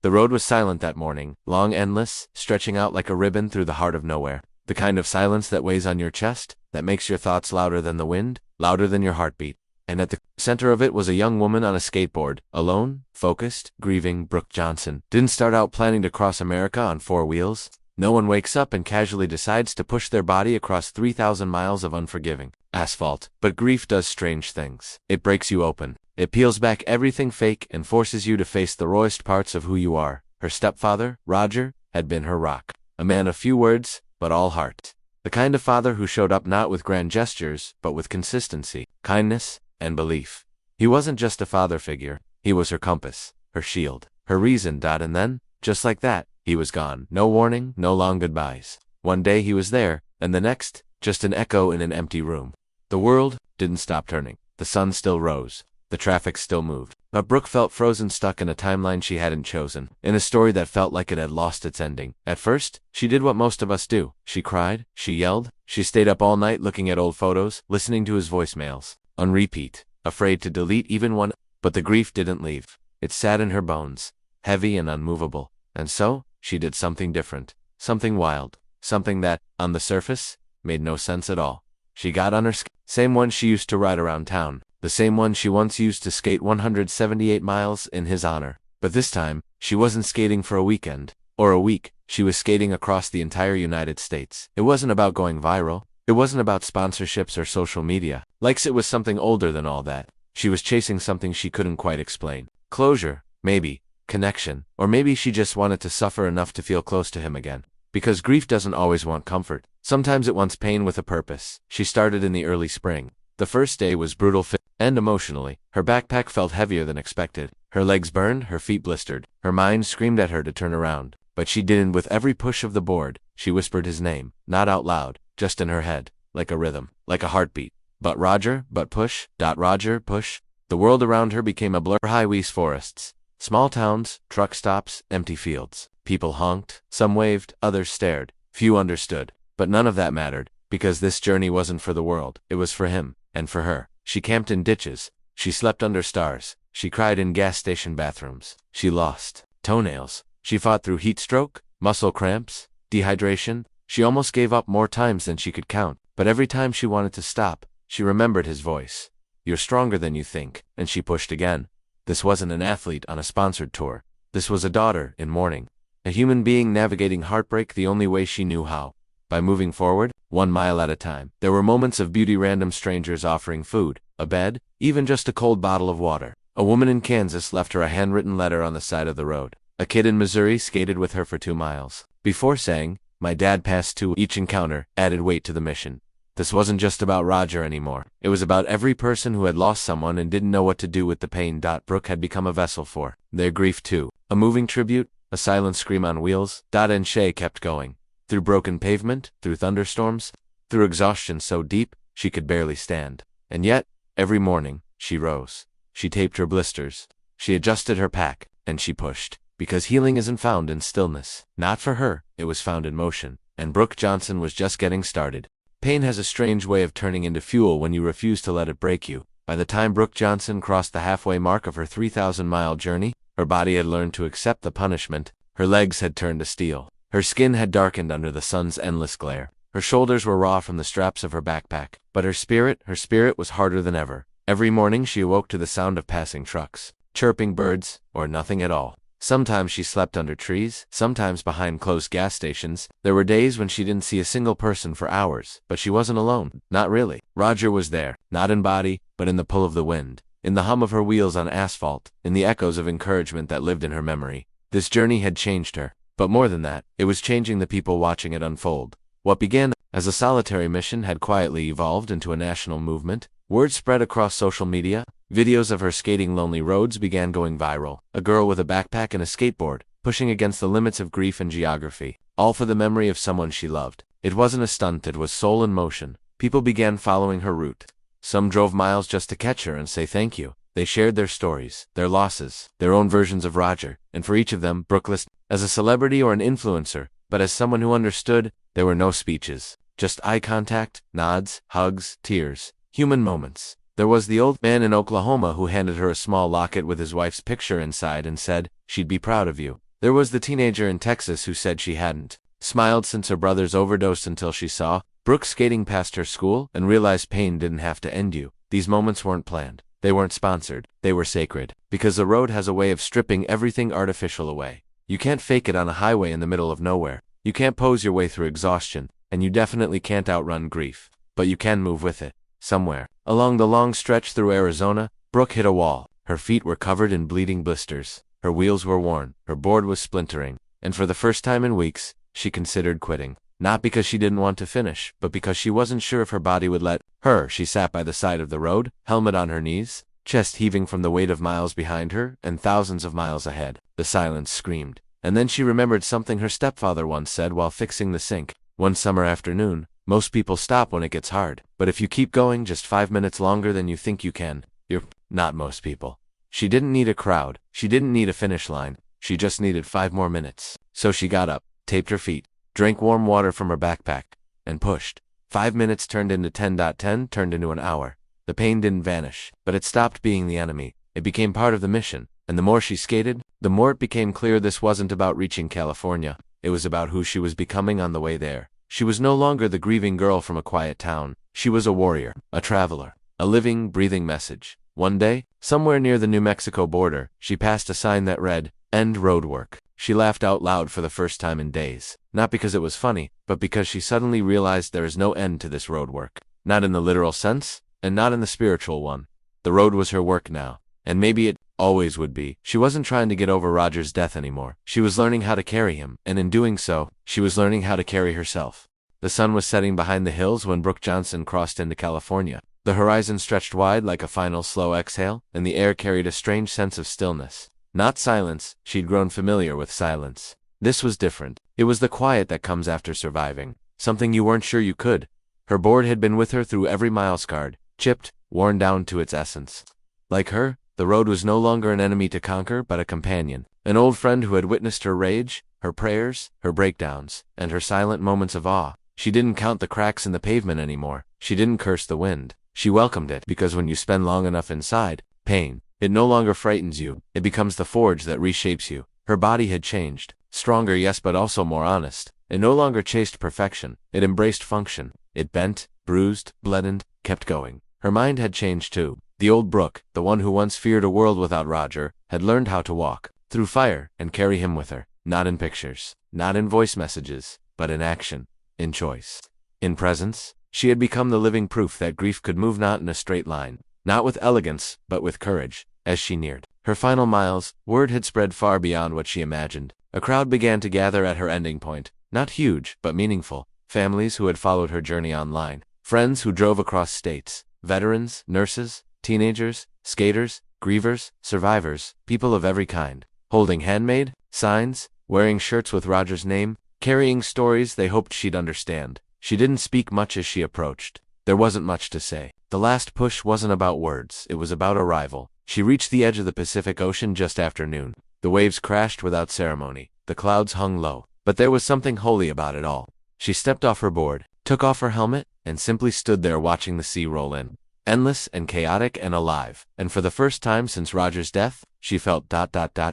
The road was silent that morning, long, endless, stretching out like a ribbon through the heart of nowhere. The kind of silence that weighs on your chest, that makes your thoughts louder than the wind, louder than your heartbeat. And at the center of it was a young woman on a skateboard, alone, focused, grieving. Brooke Johnson didn't start out planning to cross America on 4 wheels. No one wakes up and casually decides to push their body across 3,000 miles of unforgiving asphalt. But grief does strange things. It breaks you open. It peels back everything fake and forces you to face the rawest parts of who you are. Her stepfather, Roger, had been her rock. A man of few words, but all heart. The kind of father who showed up not with grand gestures, but with consistency, kindness, and belief. He wasn't just a father figure. He was her compass, her shield, her reason. And then, just like that, he was gone. No warning, no long goodbyes. One day he was there, and the next, just an echo in an empty room. The world didn't stop turning. The sun still rose. The traffic still moved. But Brooke felt frozen, stuck in a timeline she hadn't chosen, in a story that felt like it had lost its ending. At first, she did what most of us do. She cried, she yelled, she stayed up all night looking at old photos, listening to his voicemails, on repeat, afraid to delete even one. But the grief didn't leave. It sat in her bones, heavy and unmovable. And so, she did something different, something wild, something that, on the surface, made no sense at all. She got on her same one she used to ride around town. The same one she once used to skate 178 miles in his honor. But this time, she wasn't skating for a weekend, or a week. She was skating across the entire United States. It wasn't about going viral. It wasn't about sponsorships or social media. Likes. It was something older than all that. She was chasing something she couldn't quite explain. Closure, maybe. Connection. Or maybe she just wanted to suffer enough to feel close to him again. Because grief doesn't always want comfort. Sometimes it wants pain with a purpose. She started in the early spring. The first day was brutal and emotionally. Her backpack felt heavier than expected. Her legs burned, her feet blistered. Her mind screamed at her to turn around. But she didn't. With every push of the board, she whispered his name, not out loud, just in her head, like a rhythm, like a heartbeat. But Roger, but push, Roger, push. The world around her became a blur. Highways, forests, small towns, truck stops, empty fields. People honked, some waved, others stared. Few understood. But none of that mattered, because this journey wasn't for the world. It was for him, and for her. She camped in ditches. She slept under stars. She cried in gas station bathrooms. She lost toenails. She fought through heat stroke, muscle cramps, dehydration. She almost gave up more times than she could count. But every time she wanted to stop, she remembered his voice. You're stronger than you think. And she pushed again. This wasn't an athlete on a sponsored tour. This was a daughter in mourning. A human being navigating heartbreak the only way she knew how. By moving forward, 1 mile at a time. There were moments of beauty, random strangers offering food, a bed, even just a cold bottle of water. A woman in Kansas left her a handwritten letter on the side of the road. A kid in Missouri skated with her for 2 miles. Before saying, "My dad passed too," each encounter added weight to the mission. This wasn't just about Roger anymore. It was about every person who had lost someone and didn't know what to do with the pain. Brooke had become a vessel for their grief too. A moving tribute, a silent scream on wheels. And Shay kept going. Through broken pavement, through thunderstorms, through exhaustion so deep, she could barely stand. And yet, every morning, she rose. She taped her blisters. She adjusted her pack, and she pushed. Because healing isn't found in stillness. Not for her, it was found in motion. And Brooke Johnson was just getting started. Pain has a strange way of turning into fuel when you refuse to let it break you. By the time Brooke Johnson crossed the halfway mark of her 3,000-mile journey, her body had learned to accept the punishment. Her legs had turned to steel. Her skin had darkened under the sun's endless glare. Her shoulders were raw from the straps of her backpack. But her spirit was harder than ever. Every morning she awoke to the sound of passing trucks, chirping birds, or nothing at all. Sometimes she slept under trees, sometimes behind closed gas stations. There were days when she didn't see a single person for hours, but she wasn't alone. Not really. Roger was there, not in body, but in the pull of the wind, in the hum of her wheels on asphalt, in the echoes of encouragement that lived in her memory. This journey had changed her. But more than that, it was changing the people watching it unfold. What began as a solitary mission had quietly evolved into a national movement. Word spread across social media. Videos of her skating lonely roads began going viral. A girl with a backpack and a skateboard, pushing against the limits of grief and geography, all for the memory of someone she loved. It wasn't a stunt, it was soul in motion. People began following her route. Some drove miles just to catch her and say thank you. They shared their stories, their losses, their own versions of Roger, and for each of them, Brooke listened. As a celebrity or an influencer, but as someone who understood, there were no speeches. Just eye contact, nods, hugs, tears, human moments. There was the old man in Oklahoma who handed her a small locket with his wife's picture inside and said, "She'd be proud of you." There was the teenager in Texas who said she hadn't smiled since her brothers overdosed until she saw Brooke skating past her school and realized pain didn't have to end you. These moments weren't planned. They weren't sponsored. They were sacred. Because the road has a way of stripping everything artificial away. You can't fake it on a highway in the middle of nowhere. You can't pose your way through exhaustion, and you definitely can't outrun grief. But you can move with it. Somewhere along the long stretch through Arizona, Brooke hit a wall. Her feet were covered in bleeding blisters. Her wheels were worn. Her board was splintering. And for the first time in weeks, she considered quitting. Not because she didn't want to finish, but because she wasn't sure if her body would let her. She sat by the side of the road, helmet on her knees, chest heaving from the weight of miles behind her and thousands of miles ahead. The silence screamed. And then she remembered something her stepfather once said while fixing the sink. One summer afternoon, most people stop when it gets hard. But if you keep going just 5 minutes longer than you think you can, you're not most people. She didn't need a crowd. She didn't need a finish line. She just needed 5 more minutes. So she got up, taped her feet, drank warm water from her backpack, and pushed. 5 minutes turned into 10.10, turned into an hour. The pain didn't vanish, but it stopped being the enemy. It became part of the mission. And the more she skated, the more it became clear this wasn't about reaching California. It was about who she was becoming on the way there. She was no longer the grieving girl from a quiet town. She was a warrior, a traveler, a living, breathing message. One day, somewhere near the New Mexico border, she passed a sign that read, "End road work." She laughed out loud for the first time in days. Not because it was funny, but because she suddenly realized there is no end to this road work. Not in the literal sense, and not in the spiritual one. The road was her work now. And maybe it always would be. She wasn't trying to get over Roger's death anymore. She was learning how to carry him, and in doing so, she was learning how to carry herself. The sun was setting behind the hills when Brooke Johnson crossed into California. The horizon stretched wide like a final slow exhale, and the air carried a strange sense of stillness. Not silence. She'd grown familiar with silence. This was different. It was the quiet that comes after surviving. Something you weren't sure you could. Her board had been with her through every mile scarred, chipped, worn down to its essence. Like her, the road was no longer an enemy to conquer, but a companion. An old friend who had witnessed her rage, her prayers, her breakdowns, and her silent moments of awe. She didn't count the cracks in the pavement anymore. She didn't curse the wind. She welcomed it, because when you spend long enough inside pain, it no longer frightens you. It becomes the forge that reshapes you. Her body had changed. Stronger, yes, but also more honest. It no longer chased perfection. It embraced function. It bent, bruised, bled, kept going. Her mind had changed too. The old Brooke, the one who once feared a world without Roger, had learned how to walk through fire and carry him with her. Not in pictures, not in voice messages, but in action, in choice, in presence. She had become the living proof that grief could move not in a straight line, not with elegance, but with courage. As she neared her final miles, word had spread far beyond what she imagined. A crowd began to gather at her ending point, not huge, but meaningful. Families who had followed her journey online, friends who drove across states, veterans, nurses, teenagers, skaters, grievers, survivors, people of every kind, holding handmade signs, wearing shirts with Roger's name, carrying stories they hoped she'd understand. She didn't speak much as she approached. There wasn't much to say. The last push wasn't about words, it was about arrival. She reached the edge of the Pacific Ocean just after noon. The waves crashed without ceremony. The clouds hung low. But there was something holy about it all. She stepped off her board, took off her helmet, and simply stood there watching the sea roll in. Endless and chaotic and alive. And for the first time since Roger's death, she felt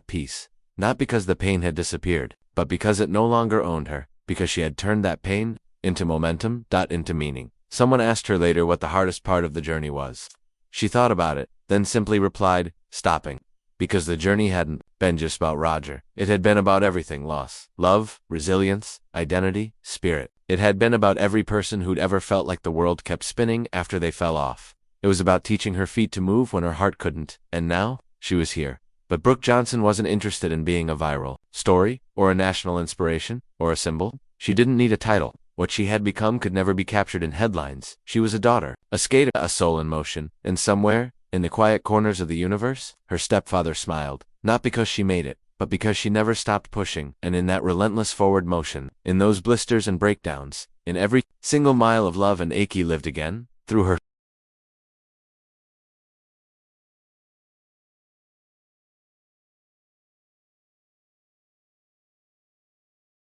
peace. Not because the pain had disappeared, but because it no longer owned her. Because she had turned that pain into momentum, into meaning. Someone asked her later what the hardest part of the journey was. She thought about it, then simply replied, stopping. Because the journey hadn't been just about Roger. It had been about everything: loss, love, resilience, identity, spirit. It had been about every person who'd ever felt like the world kept spinning after they fell off. It was about teaching her feet to move when her heart couldn't. And now, she was here. But Brooke Johnson wasn't interested in being a viral story, or a national inspiration, or a symbol. She didn't need a title. What she had become could never be captured in headlines. She was a daughter, a skater, a soul in motion. And somewhere, in the quiet corners of the universe, her stepfather smiled. Not because she made it, but because she never stopped pushing. And in that relentless forward motion, in those blisters and breakdowns, in every single mile of love and ache he lived again, through her